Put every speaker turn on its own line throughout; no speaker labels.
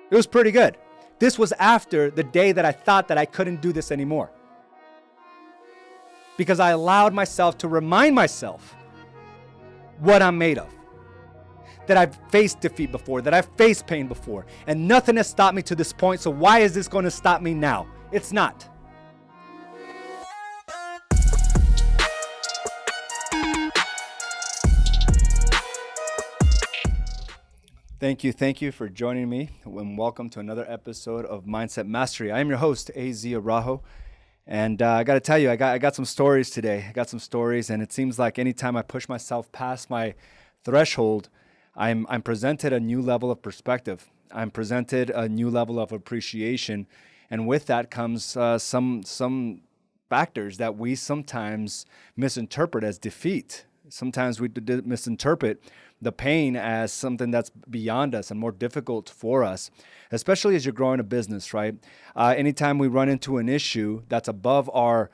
It was pretty good. This was after the day that I thought that I couldn't do this anymore. Because I allowed myself to remind myself what I'm made of. That I've faced defeat before, that I've faced pain before, and nothing has stopped me to this point, so why is this going to stop me now? It's not. Thank you for joining me, and welcome to another episode of Mindset Mastery. I am your host, AZ Araujo, and I got to tell you, I got some stories today. I got some stories, and it seems like anytime I push myself past my threshold, I'm presented a new level of perspective. I'm presented a new level of appreciation, and with that comes some factors that we sometimes misinterpret as defeat. Sometimes we misinterpret the pain as something that's beyond us and more difficult for us, especially as you're growing a business, right? Anytime we run into an issue that's above our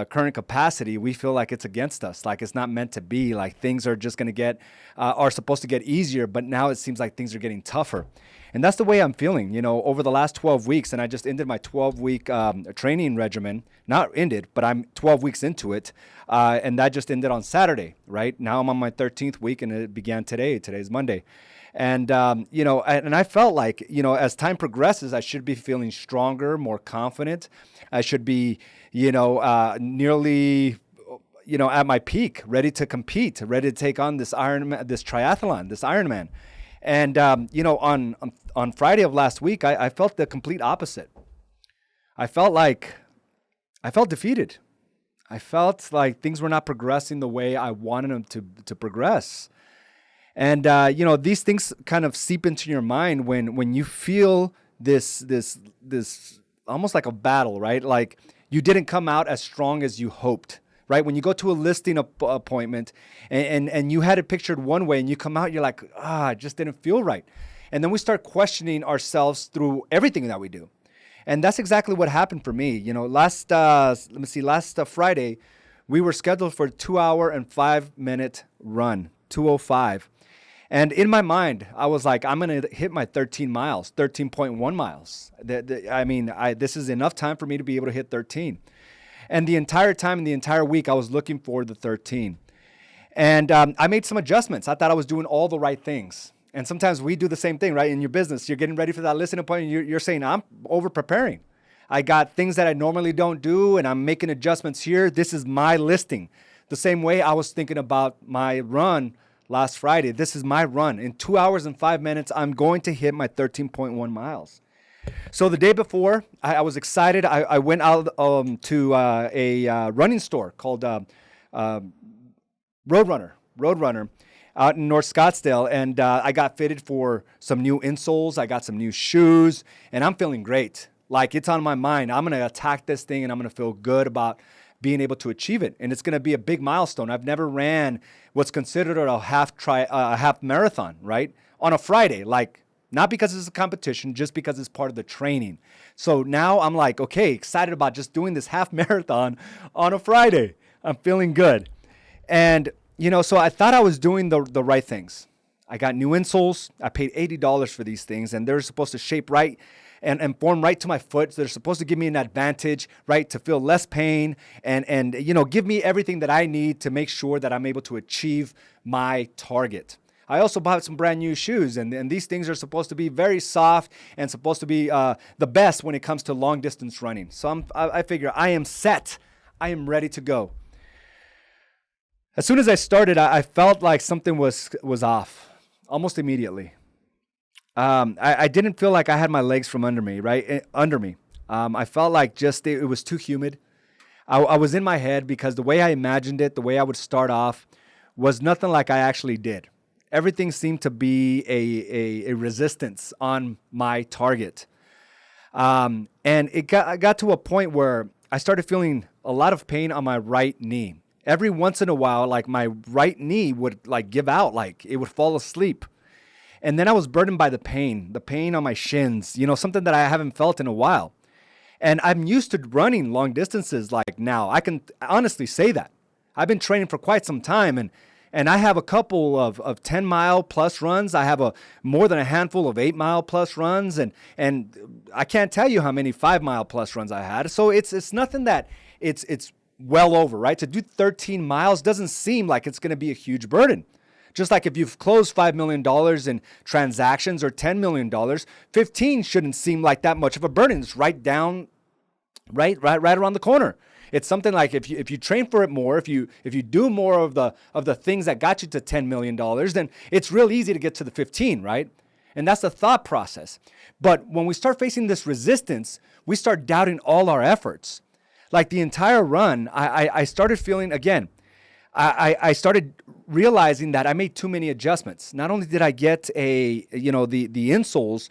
current capacity, we feel like it's against us, like it's not meant to be, like things are just going to are supposed to get easier, but now it seems like things are getting tougher. And that's the way I'm feeling, over the last 12 weeks. And I just ended my 12-week training regimen. Not ended, but I'm 12 weeks into it. And that just ended on Saturday, right? Now I'm on my 13th week, and it began today. Today's Monday. And, and I felt like, as time progresses, I should be feeling stronger, more confident. I should be, nearly, at my peak, ready to compete, ready to take on this triathlon, this Ironman. And, on Friday of last week, I felt the complete opposite. I felt defeated. I felt like things were not progressing the way I wanted them to progress. And, these things kind of seep into your mind when you feel this almost like a battle, right? Like you didn't come out as strong as you hoped. Right? When you go to a listing appointment and you had it pictured one way and you come out, you're like, it just didn't feel right. And then we start questioning ourselves through everything that we do. And that's exactly what happened for me. Last Friday, we were scheduled for a 2-hour and 5-minute run, 2:05. And in my mind, I was like, I'm going to hit my 13.1 miles. This is enough time for me to be able to hit 13. And the entire time in the entire week, I was looking for the 13. And I made some adjustments. I thought I was doing all the right things. And sometimes we do the same thing, right? In your business, you're getting ready for that listening appointment. You're saying, I'm over-preparing. I got things that I normally don't do, and I'm making adjustments here. This is my listing. The same way I was thinking about my run last Friday. This is my run. In 2 hours and 5 minutes, I'm going to hit my 13.1 miles. So the day before, I was excited. I went out to a running store called Roadrunner out in North Scottsdale, and I got fitted for some new insoles. I got some new shoes, and I'm feeling great. Like it's on my mind. I'm going to attack this thing, and I'm going to feel good about being able to achieve it. And it's going to be a big milestone. I've never ran what's considered a half marathon, right? On a Friday, not because it's a competition, just because it's part of the training. So now I'm like, okay, excited about just doing this half marathon on a Friday. I'm feeling good. And, so I thought I was doing the right things. I got new insoles. I paid $80 for these things, and they're supposed to shape right and form right to my foot. So they're supposed to give me an advantage, right, to feel less pain and give me everything that I need to make sure that I'm able to achieve my target. I also bought some brand new shoes, and these things are supposed to be very soft and supposed to be the best when it comes to long distance running. So I figure I am set. I am ready to go. As soon as I started, I felt like something was off almost immediately. I didn't feel like I had my legs from under me, right? Under me. I felt like it was too humid. I was in my head because the way I imagined it, the way I would start off, was nothing like I actually did. Everything seemed to be a resistance on my target. And it got to a point where I started feeling a lot of pain on my right knee. Every once in a while, like my right knee would give out, like it would fall asleep. And then I was burdened by the pain on my shins, something that I haven't felt in a while. And I'm used to running long distances now. I can honestly say that. I've been training for quite some time, and And I have a couple of 10-mile plus runs. I have more than a handful of 8-mile plus runs. And I can't tell you how many 5-mile plus runs I had. So it's nothing that it's well over, right? To do 13 miles doesn't seem like it's going to be a huge burden. Just like if you've closed $5 million in transactions or $10 million, 15 shouldn't seem like that much of a burden. It's right around the corner. It's something like if you train for it more, if you do more of the things that got you to $10 million, then it's real easy to get to the 15, right? And that's the thought process. But when we start facing this resistance, we start doubting all our efforts. Like the entire run, I started feeling, again, I started realizing that I made too many adjustments. Not only did I get the insoles,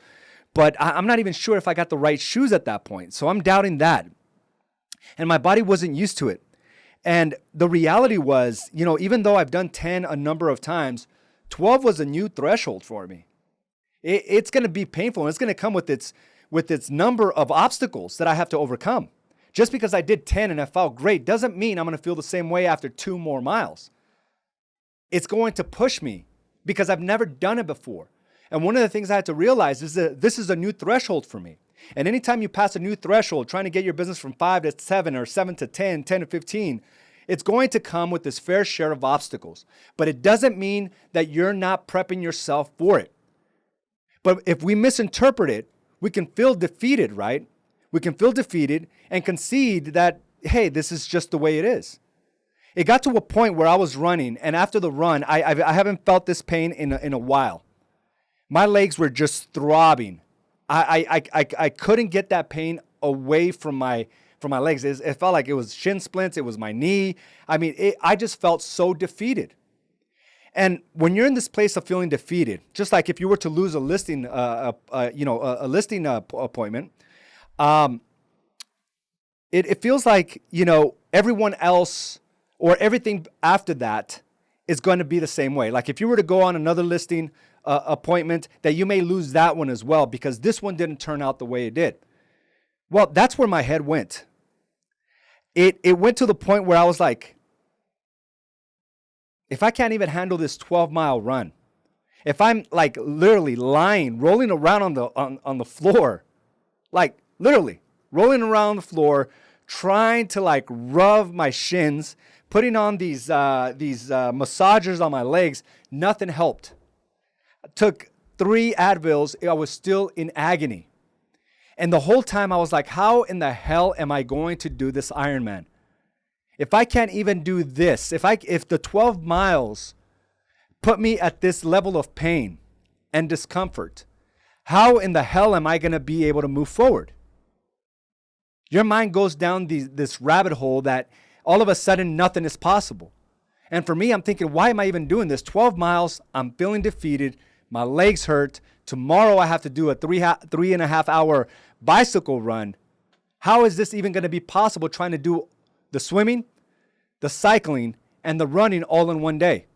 but I'm not even sure if I got the right shoes at that point. So I'm doubting that. And my body wasn't used to it. And the reality was, even though I've done 10 a number of times, 12 was a new threshold for me. It's going to be painful, and it's going to come with its number of obstacles that I have to overcome. Just because I did 10 and I felt great doesn't mean I'm going to feel the same way after 2 more miles. It's going to push me because I've never done it before. And one of the things I had to realize is that this is a new threshold for me. And anytime you pass a new threshold, trying to get your business from 5 to 7 or 7 to 10, 10 to 15, it's going to come with this fair share of obstacles. But it doesn't mean that you're not prepping yourself for it. But if we misinterpret it, we can feel defeated, right? We can feel defeated and concede that, hey, this is just the way it is. It got to a point where I was running, and after the run, I haven't felt this pain in a while. My legs were just throbbing. I couldn't get that pain away from my legs. It felt like it was shin splints. It was my knee. I just felt so defeated. And when you're in this place of feeling defeated, just like if you were to lose a listing, a listing appointment, it feels like everyone else or everything after that is going to be the same way. Like if you were to go on another listing appointment, that you may lose that one as well because this one didn't turn out the way it did. Well, that's where my head went. It went to the point where I was like, if I can't even handle this 12-mile run, if I'm like literally rolling around on the floor, like literally rolling around the floor, trying to like rub my shins, putting on these massagers on my legs, nothing helped. I took 3 Advils. I was still in agony. And the whole time I was like, how in the hell am I going to do this Ironman? If I can't even do this, if the 12 miles put me at this level of pain and discomfort, how in the hell am I going to be able to move forward? Your mind goes down this rabbit hole that all of a sudden nothing is possible. And for me, I'm thinking, why am I even doing this? 12 miles, I'm feeling defeated. My legs hurt. Tomorrow I have to do a 3.5 hour bicycle run. How is this even going to be possible trying to do the swimming, the cycling, and the running all in one day?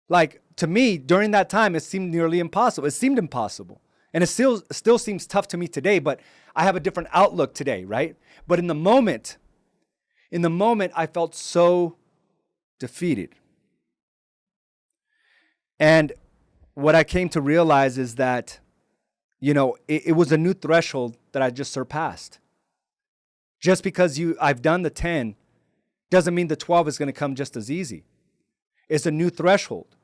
Like, to me, during that time, it seemed nearly impossible. It seemed impossible. And it still seems tough to me today, but I have a different outlook today, right? But in the moment, I felt so defeated. And what I came to realize is that, it was a new threshold that I just surpassed. Just because I've done the 10 doesn't mean the 12 is going to come just as easy. It's a new threshold.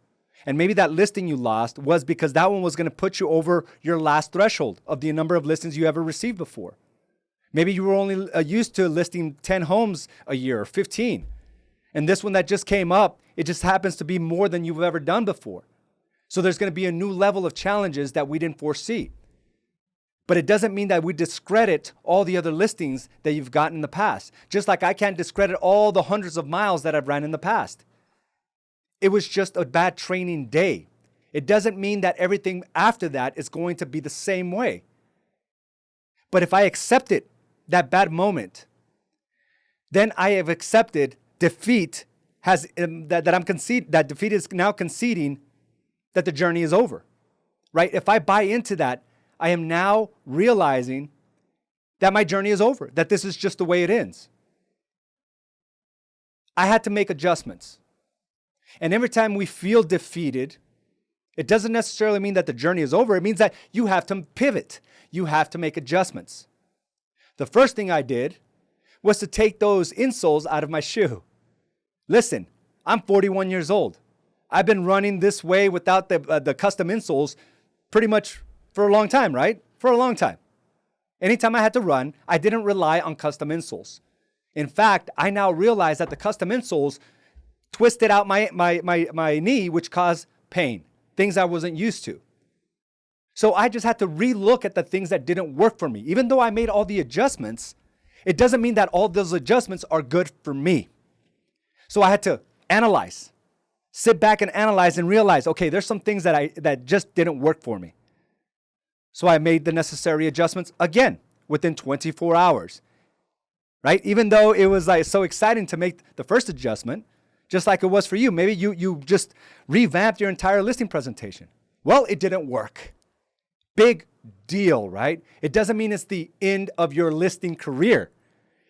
And maybe that listing you lost was because that one was going to put you over your last threshold of the number of listings you ever received before. Maybe you were only used to listing 10 homes a year or 15. And this one that just came up, it just happens to be more than you've ever done before. So there's going to be a new level of challenges that we didn't foresee. But it doesn't mean that we discredit all the other listings that you've gotten in the past. Just like I can't discredit all the hundreds of miles that I've ran in the past. It was just a bad training day. It doesn't mean that everything after that is going to be the same way. But if I accepted that bad moment, then I have accepted defeat that defeat is now conceding that the journey is over, right? If I buy into that, I am now realizing that my journey is over, that this is just the way it ends. I had to make adjustments. And every time we feel defeated, it doesn't necessarily mean that the journey is over. It means that you have to pivot. You have to make adjustments. The first thing I did was to take those insoles out of my shoe. Listen, I'm 41 years old. I've been running this way without the custom insoles pretty much for a long time, right? For a long time. Anytime I had to run, I didn't rely on custom insoles. In fact, I now realize that the custom insoles twisted out my knee, which caused pain, things I wasn't used to. So I just had to relook at the things that didn't work for me. Even though I made all the adjustments, it doesn't mean that all those adjustments are good for me. So I had to analyze, sit back and analyze and realize, okay, there's some things that just didn't work for me. So I made the necessary adjustments again within 24 hours, right? Even though it was like so exciting to make the first adjustment, just like it was for you. Maybe you just revamped your entire listing presentation. Well, it didn't work. Big deal, right? It doesn't mean it's the end of your listing career.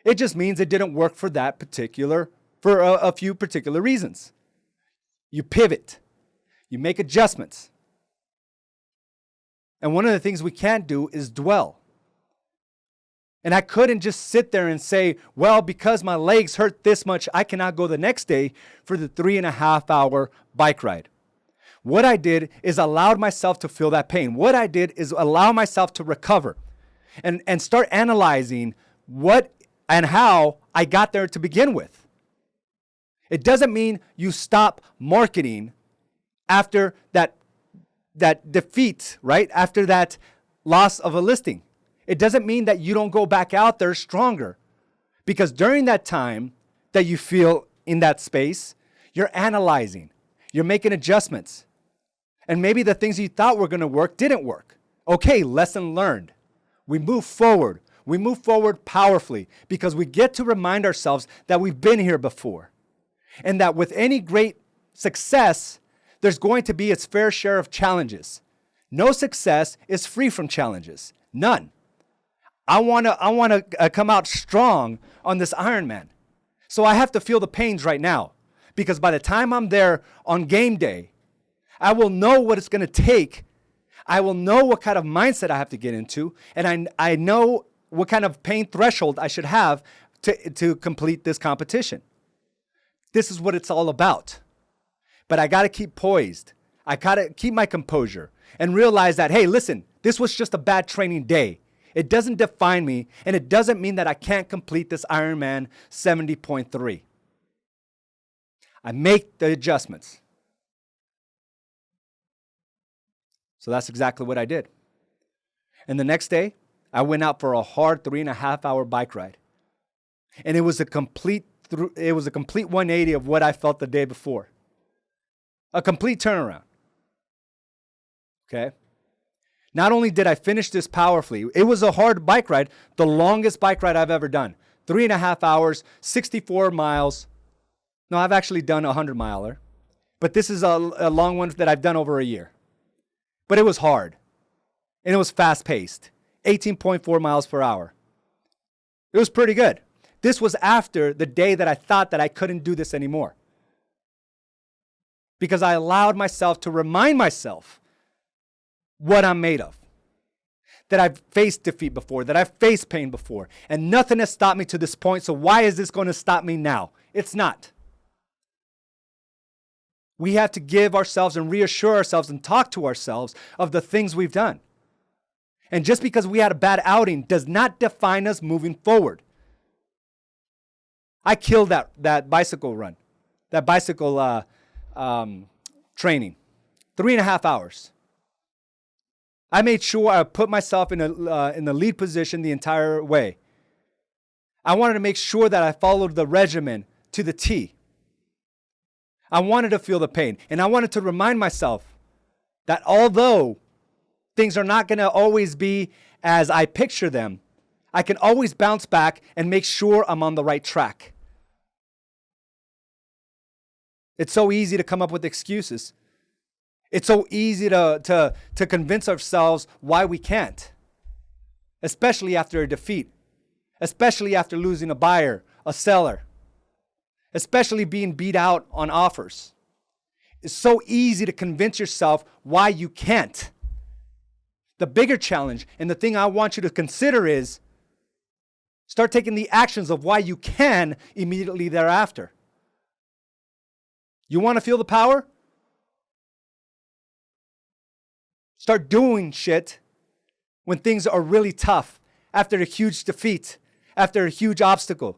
It just means it didn't work for a few particular reasons. You pivot. You make adjustments. And one of the things we can't do is dwell. And I couldn't just sit there and say, well, because my legs hurt this much, I cannot go the next day for the 3.5-hour bike ride. What I did is allowed myself to feel that pain. What I did is allow myself to recover and start analyzing what and how I got there to begin with. It doesn't mean you stop marketing after that defeat, right? After that loss of a listing. It doesn't mean that you don't go back out there stronger. Because during that time that you feel in that space, you're analyzing, you're making adjustments. And maybe the things you thought were going to work didn't work. Okay, lesson learned. We move forward. We move forward powerfully because we get to remind ourselves that we've been here before. And that with any great success, there's going to be its fair share of challenges. No success is free from challenges. None. I want to come out strong on this Ironman. So I have to feel the pains right now. Because by the time I'm there on game day, I will know what it's going to take. I will know what kind of mindset I have to get into. And I know what kind of pain threshold I should have to complete this competition. This is what it's all about. But I got to keep poised. I got to keep my composure and realize that, hey, listen, this was just a bad training day. It doesn't define me, and it doesn't mean that I can't complete this Ironman 70.3. I make the adjustments. So that's exactly what I did. And the next day, I went out for a hard 3.5-hour bike ride. And it was a complete 180 of what I felt the day before. A complete turnaround. Okay? Not only did I finish this powerfully, it was a hard bike ride, the longest bike ride I've ever done. 3.5 hours, 64 miles. No, I've actually done a 100-miler. But this is a long one that I've done over a year. But it was hard. And it was fast-paced. 18.4 miles per hour. It was pretty good. This was after the day that I thought that I couldn't do this anymore. Because I allowed myself to remind myself what I'm made of. That I've faced defeat before, that I've faced pain before, and nothing has stopped me to this point, so why is this going to stop me now? It's not. We have to give ourselves and reassure ourselves and talk to ourselves of the things we've done. And just because we had a bad outing does not define us moving forward. I killed that bicycle run, that bicycle training, 3.5 hours. I made sure I put myself in the lead position the entire way. I wanted to make sure that I followed the regimen to the T. I wanted to feel the pain. And I wanted to remind myself that although things are not going to always be as I picture them, I can always bounce back and make sure I'm on the right track. It's so easy to come up with excuses. It's so easy to convince ourselves why we can't, especially after a defeat, especially after losing a buyer, a seller, especially being beat out on offers. It's so easy to convince yourself why you can't. The bigger challenge and the thing I want you to consider is start taking the actions of why you can immediately thereafter. You want to feel the power? Start doing shit when things are really tough, after a huge defeat, after a huge obstacle,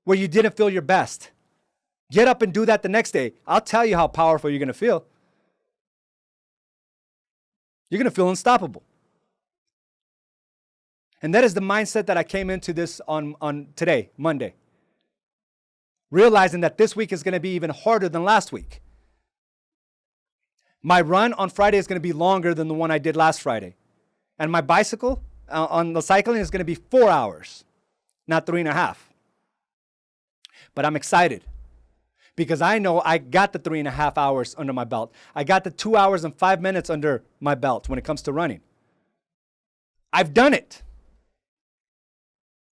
where you didn't feel your best. Get up and do that the next day. I'll tell you how powerful you're going to feel. You're going to feel unstoppable. And that is the mindset that I came into this on today, Monday. Realizing that this week is going to be even harder than last week. My run on Friday is going to be longer than the one I did last Friday. And my bicycle on the cycling is going to be 4 hours, not 3.5. But I'm excited because I know I got the 3.5 hours under my belt. I got the 2 hours and 5 minutes under my belt when it comes to running. I've done it.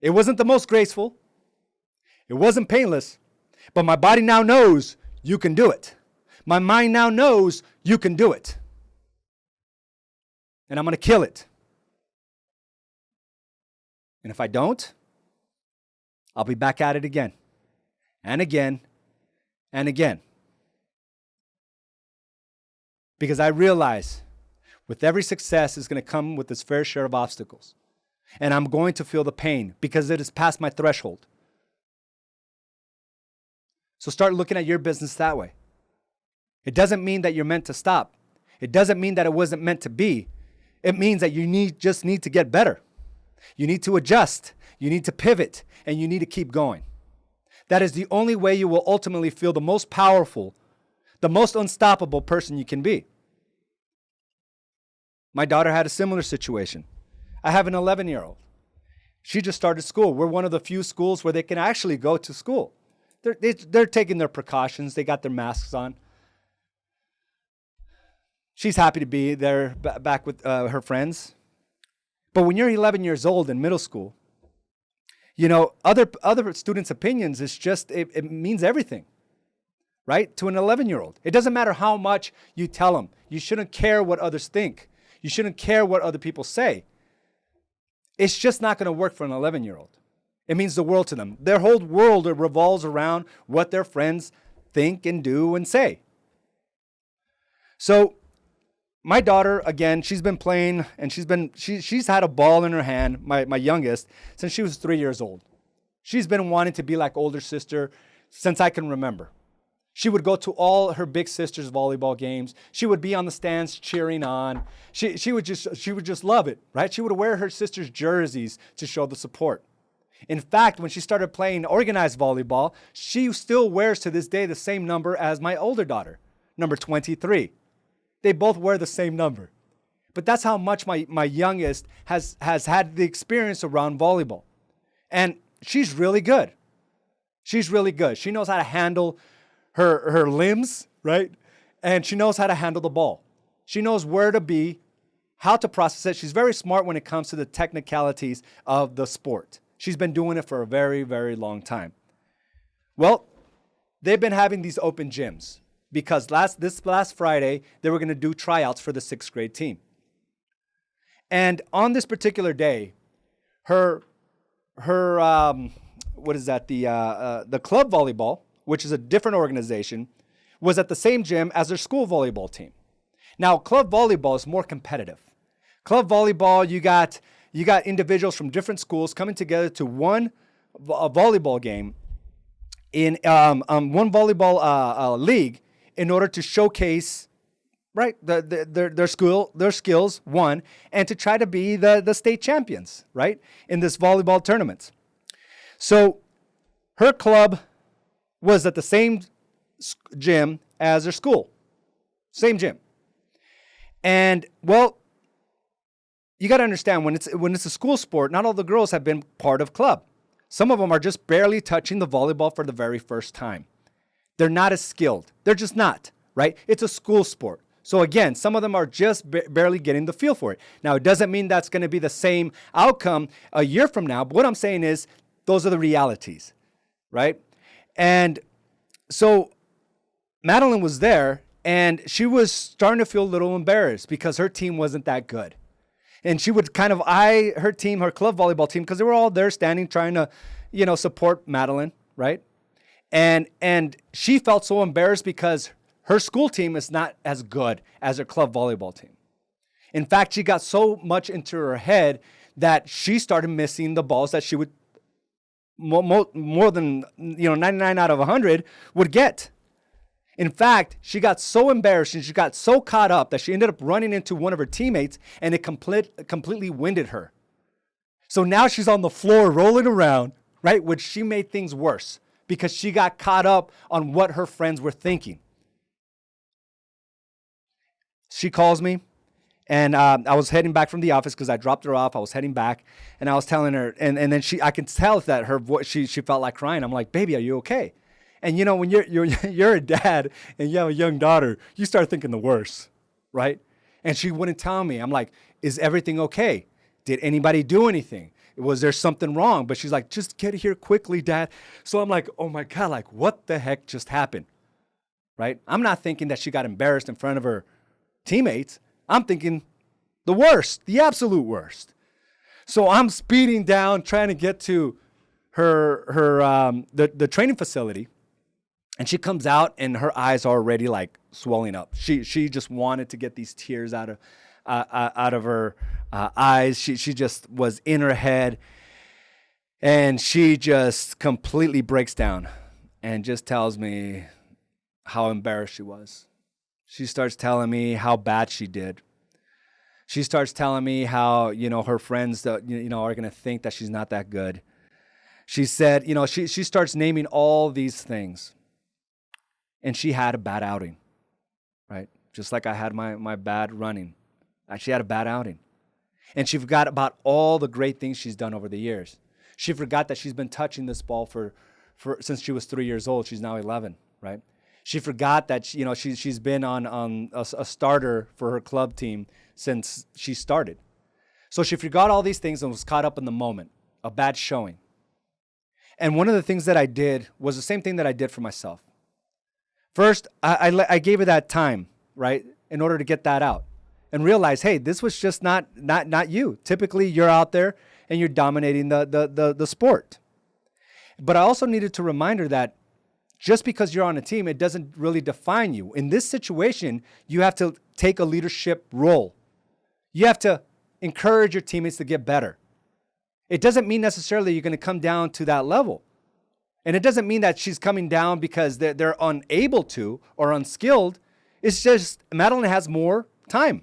It wasn't the most graceful. It wasn't painless. But my body now knows you can do it. My mind now knows you can do it. And I'm going to kill it. And if I don't, I'll be back at it again. And again. And again. Because I realize with every success is going to come with its fair share of obstacles. And I'm going to feel the pain because it is past my threshold. So start looking at your business that way. It doesn't mean that you're meant to stop. It doesn't mean that it wasn't meant to be. It means that you just need to get better. You need to adjust. You need to pivot. And you need to keep going. That is the only way you will ultimately feel the most powerful, the most unstoppable person you can be. My daughter had a similar situation. I have an 11-year-old. She just started school. We're one of the few schools where they can actually go to school. They're taking their precautions. They got their masks on. She's happy to be there back with her friends. But when you're 11 years old in middle school, you know, other students' opinions is just, it means everything, right? To an 11-year-old. It doesn't matter how much you tell them. You shouldn't care what others think. You shouldn't care what other people say. It's just not going to work for an 11-year-old. It means the world to them. Their whole world revolves around what their friends think and do and say. So my daughter, again, she's been playing and she's had a ball in her hand, my youngest, since she was 3 years old. She's been wanting to be like older sister since I can remember. She would go to all her big sister's volleyball games. She would be on the stands cheering on. She would just love it, right? She would wear her sister's jerseys to show the support. In fact, when she started playing organized volleyball, she still wears to this day the same number as my older daughter, number 23. They both wear the same number. But that's how much my youngest has had the experience around volleyball. And she's really good. She's really good. She knows how to handle her limbs, right? And she knows how to handle the ball. She knows where to be, how to process it. She's very smart when it comes to the technicalities of the sport. She's been doing it for a very, very long time. Well, they've been having these open gyms because this last Friday, they were going to do tryouts for the 6th grade team. And on this particular day, the club volleyball, which is a different organization, was at the same gym as their school volleyball team. Now, club volleyball is more competitive. Club volleyball, you got individuals from different schools coming together to one volleyball game in one volleyball league in order to showcase, right, their skills, one, and to try to be the state champions, right, in this volleyball tournament. So her club was at the same gym as their school, same gym. And, well, you got to understand, when it's a school sport, not all the girls have been part of club. Some of them are just barely touching the volleyball for the very first time. They're not as skilled. They're just not, right? It's a school sport. So again, some of them are just barely getting the feel for it. Now, it doesn't mean that's going to be the same outcome a year from now, but what I'm saying is those are the realities, right? And so Madeline was there, And she was starting to feel a little embarrassed because her team wasn't that good. And she would kind of eye her team, her club volleyball team, because they were all there standing trying to, support Madeline, right? And she felt so embarrassed because her school team is not as good as her club volleyball team. In fact, she got so much into her head that she started missing the balls that she would more than 99 out of 100 would get. In fact, she got so embarrassed and she got so caught up that she ended up running into one of her teammates, and it completely winded her. So now she's on the floor rolling around, right, which she made things worse because she got caught up on what her friends were thinking. She calls me, and I was heading back from the office because I dropped her off. I was heading back, and I was telling her, and then I could tell that her voice, she felt like crying. I'm like, baby, are you okay? And when you're a dad and you have a young daughter, you start thinking the worst, right? And she wouldn't tell me. I'm like, is everything okay? Did anybody do anything? Was there something wrong? But she's like, just get here quickly, Dad. So I'm like, oh my God, like what the heck just happened, right? I'm not thinking that she got embarrassed in front of her teammates. I'm thinking the worst, the absolute worst. So I'm speeding down, trying to get to the training facility. And she comes out, and her eyes are already like swelling up. She just wanted to get these tears out of her eyes. She just was in her head, and she just completely breaks down and just tells me how embarrassed she was. She starts telling me how bad she did. She starts telling me how her friends are going to think that she's not that good. She said, she starts naming all these things. And she had a bad outing, right? Just like I had my bad running. She had a bad outing. And she forgot about all the great things she's done over the years. She forgot that she's been touching this ball for since she was 3 years old. She's now 11, right? She forgot that she's been on a starter for her club team since she started. So she forgot all these things and was caught up in the moment, a bad showing. And one of the things that I did was the same thing that I did for myself. First, I gave her that time, right, in order to get that out and realize, hey, this was just not you. Typically, you're out there and you're dominating the sport. But I also needed to remind her that just because you're on a team, it doesn't really define you. In this situation, you have to take a leadership role. You have to encourage your teammates to get better. It doesn't mean necessarily you're going to come down to that level. And it doesn't mean that she's coming down because they're unable to or unskilled. It's just Madeline has more time,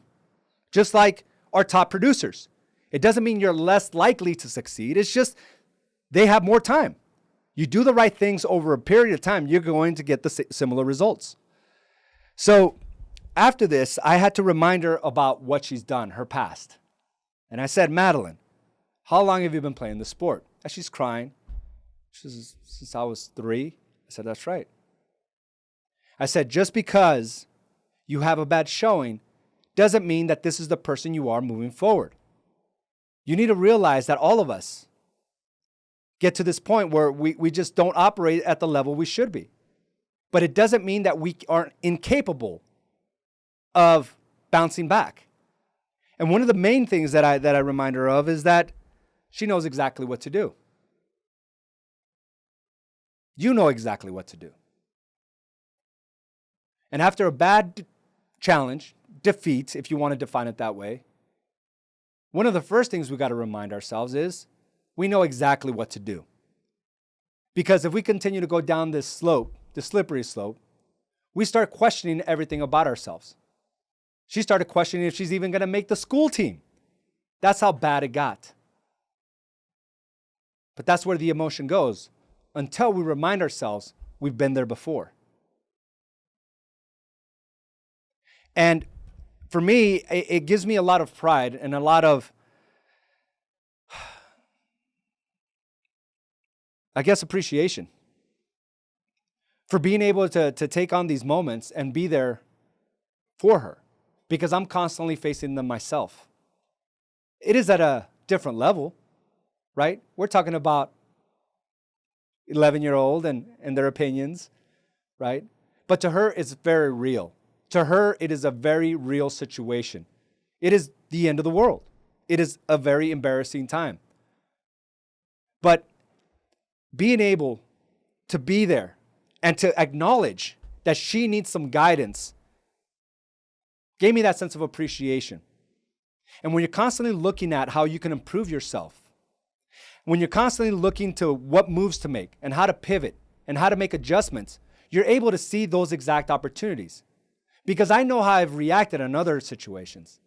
just like our top producers. It doesn't mean you're less likely to succeed. It's just they have more time. You do the right things over a period of time, you're going to get the similar results. So after this, I had to remind her about what she's done, her past. And I said, Madeline, how long have you been playing the sport? And she's crying. She says, since I was 3. I said, that's right. I said, just because you have a bad showing doesn't mean that this is the person you are moving forward. You need to realize that all of us get to this point where we just don't operate at the level we should be. But it doesn't mean that we aren't incapable of bouncing back. And one of the main things that I remind her of is that she knows exactly what to do. You know exactly what to do. And after a bad challenge, defeat, if you want to define it that way, one of the first things we got to remind ourselves is we know exactly what to do. Because if we continue to go down this slope, the slippery slope, we start questioning everything about ourselves. She started questioning if she's even going to make the school team. That's how bad it got. But that's where the emotion goes. Until we remind ourselves we've been there before. And for me, it gives me a lot of pride and a lot of, I guess, appreciation for being able to take on these moments and be there for her, because I'm constantly facing them myself. It is at a different level, right? We're talking about 11-year-old and their opinions, right? But to her, it's very real. To her, it is a very real situation. It is the end of the world. It is a very embarrassing time. But being able to be there and to acknowledge that she needs some guidance gave me that sense of appreciation. And when you're constantly looking at how you can improve yourself, when you're constantly looking to what moves to make and how to pivot and how to make adjustments, you're able to see those exact opportunities. Because I know how I've reacted in other situations.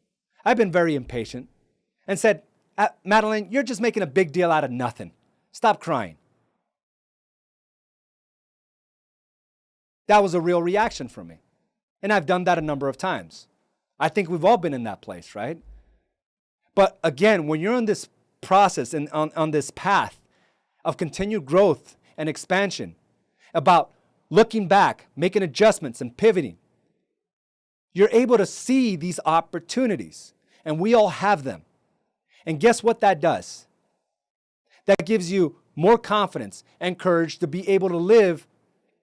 I've been very impatient and said, Madeline, you're just making a big deal out of nothing. Stop crying. That was a real reaction from me. And I've done that a number of times. I think we've all been in that place, right? But again, when you're on this process and on this path of continued growth and expansion, about looking back, making adjustments and pivoting, you're able to see these opportunities. And we all have them. And guess what that does? That gives you more confidence and courage to be able to live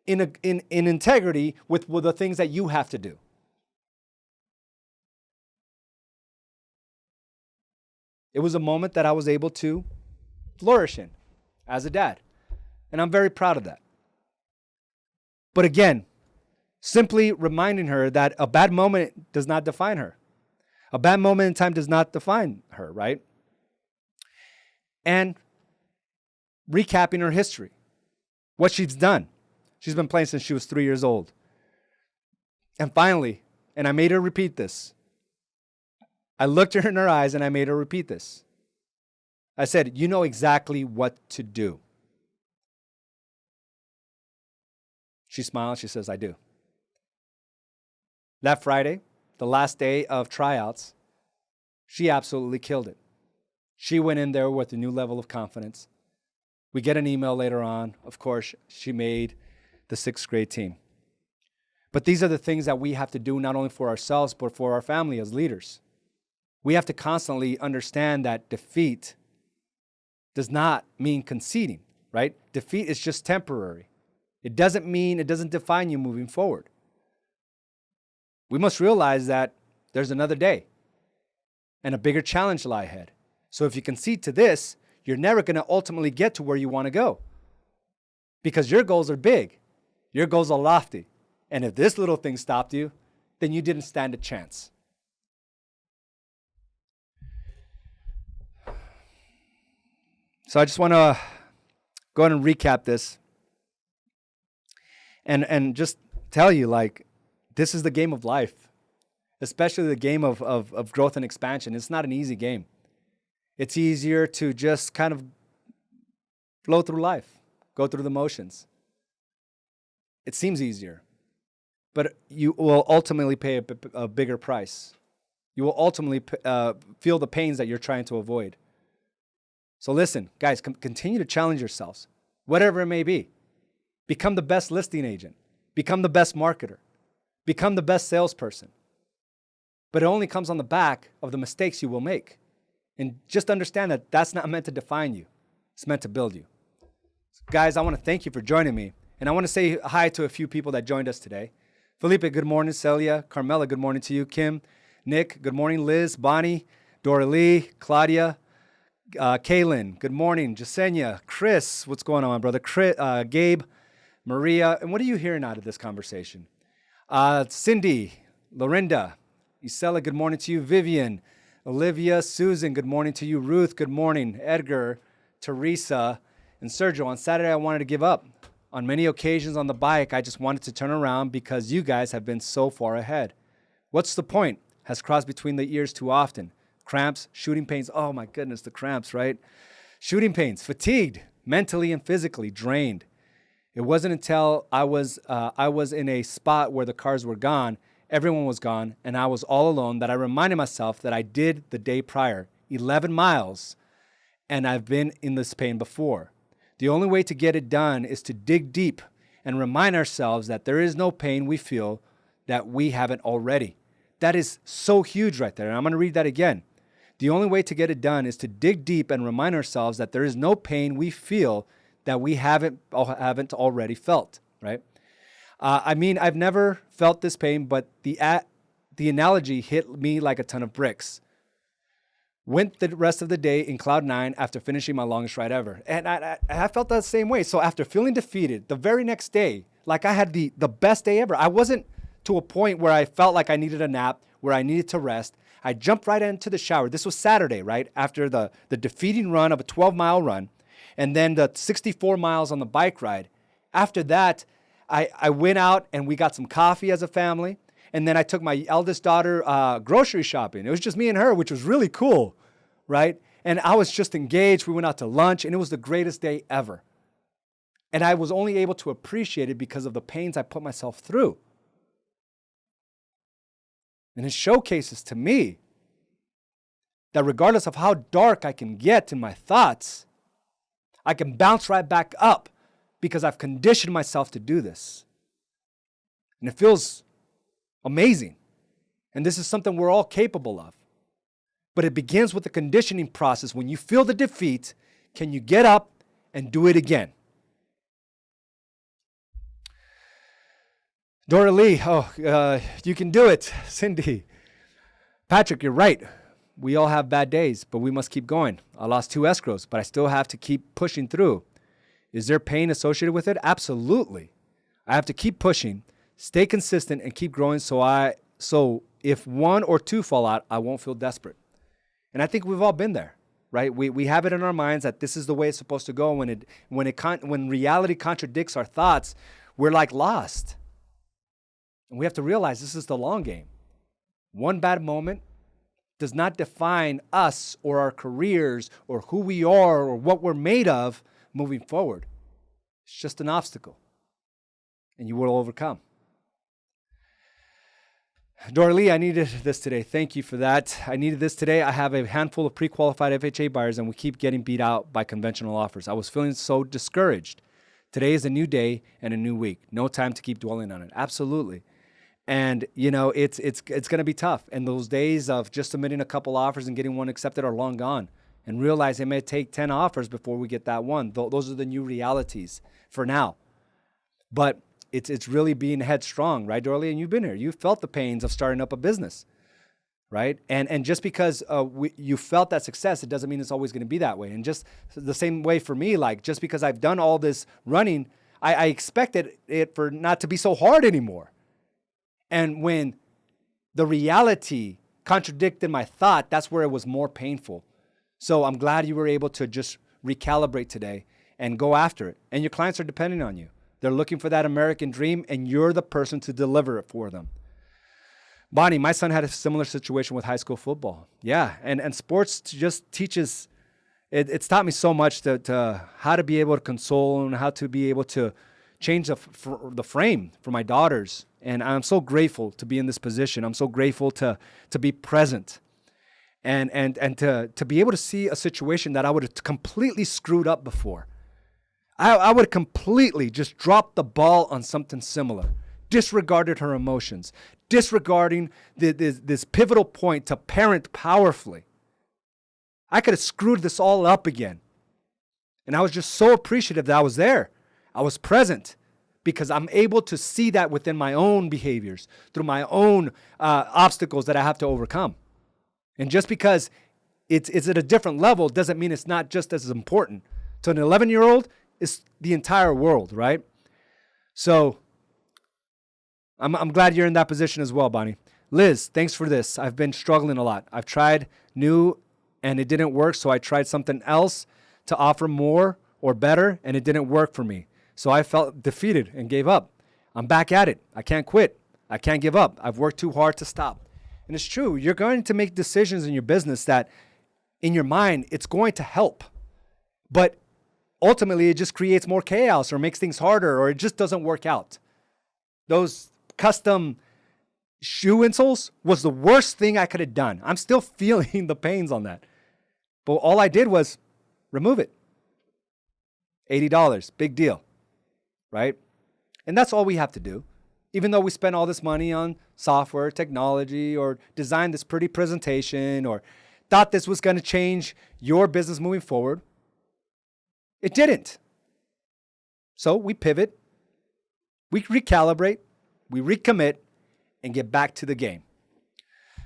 in integrity with the things that you have to do. It was a moment that I was able to flourish in as a dad. And I'm very proud of that. But again, simply reminding her that a bad moment does not define her. A bad moment in time does not define her, right? And recapping her history, what she's done. She's been playing since she was 3 years old. And finally, and I made her repeat this, I looked her in her eyes and I made her repeat this. I said, you know exactly what to do. She smiled. She says, I do. That Friday, the last day of tryouts, she absolutely killed it. She went in there with a new level of confidence. We get an email later on. Of course, she made the 6th grade team. But these are the things that we have to do not only for ourselves, but for our family as leaders. We have to constantly understand that defeat does not mean conceding, right? Defeat is just temporary. It doesn't define you moving forward. We must realize that there's another day and a bigger challenge lie ahead. So if you concede to this, you're never going to ultimately get to where you want to go because your goals are big. Your goals are lofty. And if this little thing stopped you, then you didn't stand a chance. So I just want to go ahead and recap this and just tell you, like, this is the game of life, especially the game of growth and expansion. It's not an easy game. It's easier to just kind of flow through life, go through the motions. It seems easier, but you will ultimately pay a bigger price. You will ultimately feel the pains that you're trying to avoid. So listen, guys, continue to challenge yourselves, whatever it may be. Become the best listing agent. Become the best marketer. Become the best salesperson. But it only comes on the back of the mistakes you will make. And just understand that that's not meant to define you. It's meant to build you. So guys, I want to thank you for joining me. And I want to say hi to a few people that joined us today. Felipe, good morning. Celia, Carmela, good morning to you. Kim, Nick, good morning. Liz, Bonnie, Dora Lee, Claudia, Kaylin, good morning. Jasenia, Chris, what's going on, brother? Gabe, Maria, and what are you hearing out of this conversation? Cindy, Lorinda, Isela, good morning to you. Vivian, Olivia, Susan, good morning to you. Ruth, good morning. Edgar, Teresa, and Sergio. On Saturday, I wanted to give up. On many occasions on the bike, I just wanted to turn around because you guys have been so far ahead. What's the point? Has crossed between the ears too often. Cramps, shooting pains. Oh my goodness, the cramps, right? Shooting pains, fatigued, mentally and physically drained. It wasn't until I was in a spot where the cars were gone, everyone was gone, and I was all alone that I reminded myself that I did the day prior, 11 miles, and I've been in this pain before. The only way to get it done is to dig deep and remind ourselves that there is no pain we feel that we haven't already. That is so huge right there, and I'm going to read that again. The only way to get it done is to dig deep and remind ourselves that there is no pain we feel that we haven't already felt, right? I mean, I've never felt this pain, but the analogy hit me like a ton of bricks. Went the rest of the day in cloud nine after finishing my longest ride ever. And I felt that same way. So after feeling defeated, the very next day, like I had the best day ever. I wasn't to a point where I felt like I needed a nap, where I needed to rest. I jumped right into the shower. This was Saturday, right? After the defeating run of a 12-mile run, and then the 64 miles on the bike ride. After that, I went out and we got some coffee as a family. And then I took my eldest daughter grocery shopping. It was just me and her, which was really cool, right? And I was just engaged. We went out to lunch, and it was the greatest day ever. And I was only able to appreciate it because of the pains I put myself through. And it showcases to me that regardless of how dark I can get in my thoughts, I can bounce right back up because I've conditioned myself to do this. And it feels amazing. And this is something we're all capable of. But it begins with the conditioning process. When you feel the defeat, can you get up and do it again? Dora Lee, you can do it. Cindy. Patrick, you're right. We all have bad days, but we must keep going. I lost 2 escrows, but I still have to keep pushing through. Is there pain associated with it? Absolutely. I have to keep pushing, stay consistent, and keep growing so if 1 or 2 fall out, I won't feel desperate. And I think we've all been there, right? We have it in our minds that this is the way it's supposed to go. When reality contradicts our thoughts, we're like lost. And we have to realize this is the long game. One bad moment does not define us or our careers or who we are or what we're made of moving forward. It's just an obstacle. And you will overcome. Dora Lee, I needed this today. Thank you for that. I needed this today. I have a handful of pre-qualified FHA buyers, and we keep getting beat out by conventional offers. I was feeling so discouraged. Today is a new day and a new week. No time to keep dwelling on it. Absolutely. And, it's going to be tough. And those days of just submitting a couple offers and getting one accepted are long gone. And realize it may take 10 offers before we get that one. Those are the new realities for now. But it's really being headstrong, right, Dorley? And you've been here. You've felt the pains of starting up a business, right? And just because you felt that success, it doesn't mean it's always going to be that way. And just the same way for me, like just because I've done all this running, I expected it for not to be so hard anymore. And when the reality contradicted my thought, that's where it was more painful. So I'm glad you were able to just recalibrate today and go after it. And your clients are depending on you. They're looking for that American dream, and you're the person to deliver it for them. Bonnie, my son had a similar situation with high school football. Yeah, and sports just teaches, it's taught me so much to how to be able to console and how to be able to change the frame for my daughters. And I'm so grateful to be in this position. I'm so grateful to be present and to be able to see a situation that I would have completely screwed up before. I would have completely just dropped the ball on something similar, disregarded her emotions, disregarding this pivotal point to parent powerfully. I could have screwed this all up again. And I was just so appreciative that I was there. I was present because I'm able to see that within my own behaviors, through my own obstacles that I have to overcome. And just because it's at a different level doesn't mean it's not just as important. To an 11-year-old, it's the entire world, right? So I'm glad you're in that position as well, Bonnie. Liz, thanks for this. I've been struggling a lot. I've tried new and it didn't work, so I tried something else to offer more or better, and it didn't work for me. So I felt defeated and gave up. I'm back at it. I can't quit. I can't give up. I've worked too hard to stop. And it's true. You're going to make decisions in your business that in your mind, it's going to help. But ultimately, it just creates more chaos or makes things harder, or it just doesn't work out. Those custom shoe insoles was the worst thing I could have done. I'm still feeling the pains on that. But all I did was remove it. $80, big deal, right? And that's all we have to do. Even though we spend all this money on software, technology, or designed this pretty presentation, or thought this was going to change your business moving forward, it didn't. So we pivot, we recalibrate, we recommit, and get back to the game.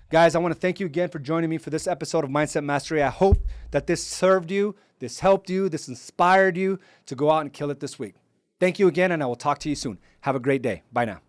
Guys, I want to thank you again for joining me for this episode of Mindset Mastery. I hope that this served you, this helped you, this inspired you to go out and kill it this week. Thank you again, and I will talk to you soon. Have a great day. Bye now.